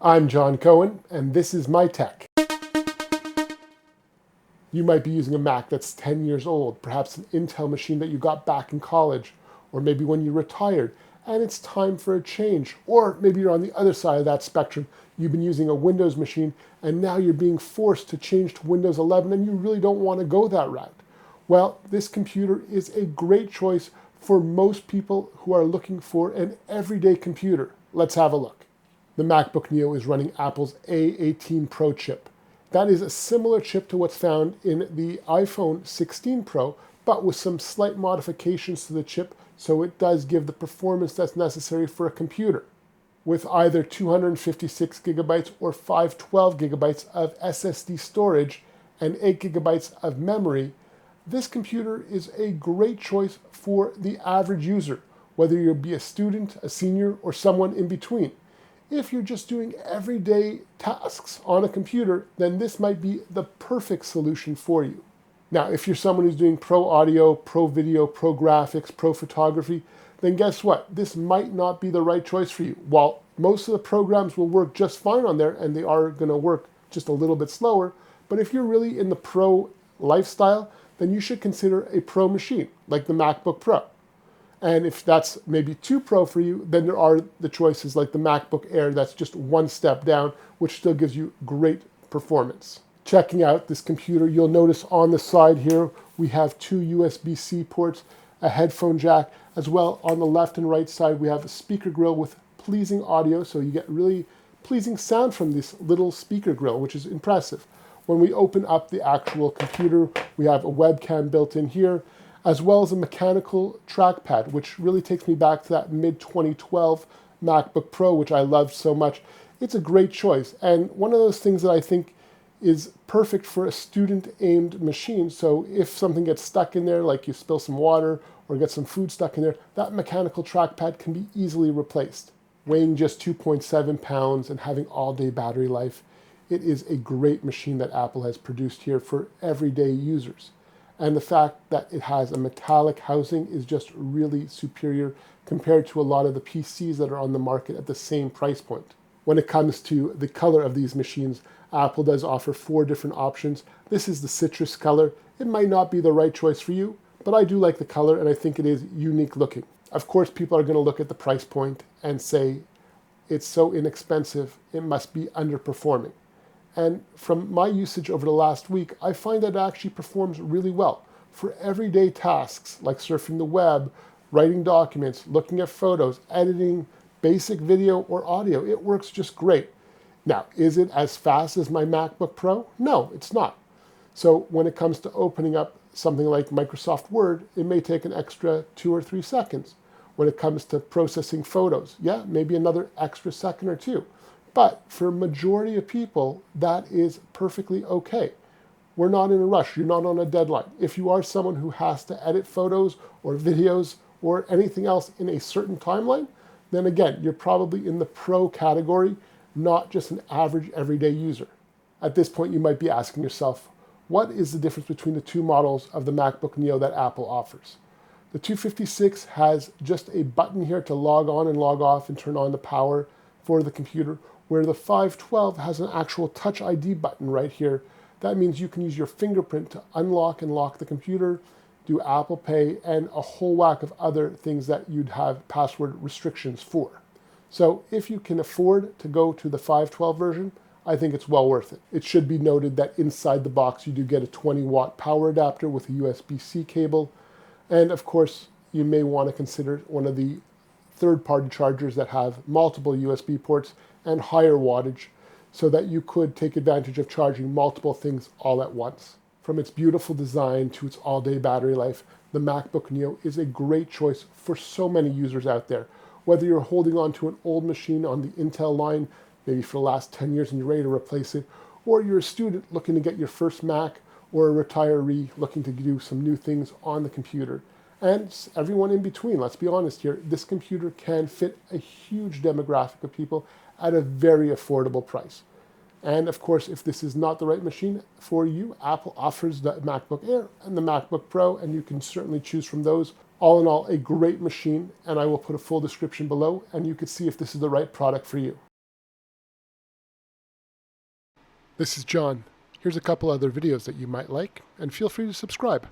I'm John Cohen, and this is My Tech. You might be using a Mac that's 10 years old, perhaps an Intel machine that you got back in college, or maybe when you retired, and it's time for a change. Or maybe you're on the other side of that spectrum. You've been using a Windows machine, and now you're being forced to change to Windows 11, and you really don't want to go that route. Well, this computer is a great choice for most people who are looking for an everyday computer. Let's have a look. The MacBook Neo is running Apple's A18 Pro chip. That is a similar chip to what's found in the iPhone 16 Pro, but with some slight modifications to the chip, so it does give the performance that's necessary for a computer. With either 256 gigabytes or 512 gigabytes of SSD storage and 8 gigabytes of memory, this computer is a great choice for the average user, whether you be a student, a senior, or someone in between. If you're just doing everyday tasks on a computer, then this might be the perfect solution for you. Now, if you're someone who's doing pro audio, pro video, pro graphics, pro photography, then guess what? This might not be the right choice for you. While most of the programs will work just fine on there, and they are going to work just a little bit slower, but if you're really in the pro lifestyle, then you should consider a pro machine, like the MacBook Pro. And if that's maybe too pro for you, then there are the choices like the MacBook Air that's just one step down, which still gives you great performance. Checking out this computer, you'll notice on the side here, we have two USB-C ports, a headphone jack, as well on the left and right side, we have a speaker grill with pleasing audio, so you get really pleasing sound from this little speaker grill, which is impressive. When we open up the actual computer, we have a webcam built in here, as well as a mechanical trackpad, which really takes me back to that mid-2012 MacBook Pro, which I loved so much. It's a great choice, and one of those things that I think is perfect for a student-aimed machine. So if something gets stuck in there, like you spill some water or get some food stuck in there, that mechanical trackpad can be easily replaced. Weighing just 2.7 pounds and having all-day battery life, it is a great machine that Apple has produced here for everyday users. And the fact that it has a metallic housing is just really superior compared to a lot of the PCs that are on the market at the same price point. When it comes to the color of these machines, Apple does offer 4 different options. This is the citrus color. It might not be the right choice for you, but I do like the color and I think it is unique looking. Of course, people are going to look at the price point and say, it's so inexpensive, it must be underperforming. And from my usage over the last week, I find that it actually performs really well. For everyday tasks like surfing the web, writing documents, looking at photos, editing, basic video or audio, it works just great. Now, is it as fast as my MacBook Pro? No, it's not. So when it comes to opening up something like Microsoft Word, it may take an extra 2 or 3 seconds. When it comes to processing photos, yeah, maybe another extra second or 2. But for a majority of people, that is perfectly okay. We're not in a rush. You're not on a deadline. If you are someone who has to edit photos or videos or anything else in a certain timeline, then again, you're probably in the pro category, not just an average everyday user. At this point, you might be asking yourself, what is the difference between the 2 models of the MacBook Neo that Apple offers? The 256 has just a button here to log on and log off and turn on the power for the computer, where the 512 has an actual Touch ID button right here. That means you can use your fingerprint to unlock and lock the computer, do Apple Pay, and a whole whack of other things that you'd have password restrictions for. So if you can afford to go to the 512 version, I think it's well worth it. It should be noted that inside the box you do get a 20-watt power adapter with a USB-C cable, and of course you may want to consider one of the third-party chargers that have multiple USB ports and higher wattage so that you could take advantage of charging multiple things all at once. From its beautiful design to its all-day battery life, the MacBook Neo is a great choice for so many users out there. Whether you're holding on to an old machine on the Intel line, maybe for the last 10 years and you're ready to replace it, or you're a student looking to get your first Mac, or a retiree looking to do some new things on the computer. And everyone in between, let's be honest here, this computer can fit a huge demographic of people at a very affordable price. And of course, if this is not the right machine for you, Apple offers the MacBook Air and the MacBook Pro, and you can certainly choose from those. All in all, a great machine, and I will put a full description below, and you can see if this is the right product for you. This is John. Here's a couple other videos that you might like, and feel free to subscribe.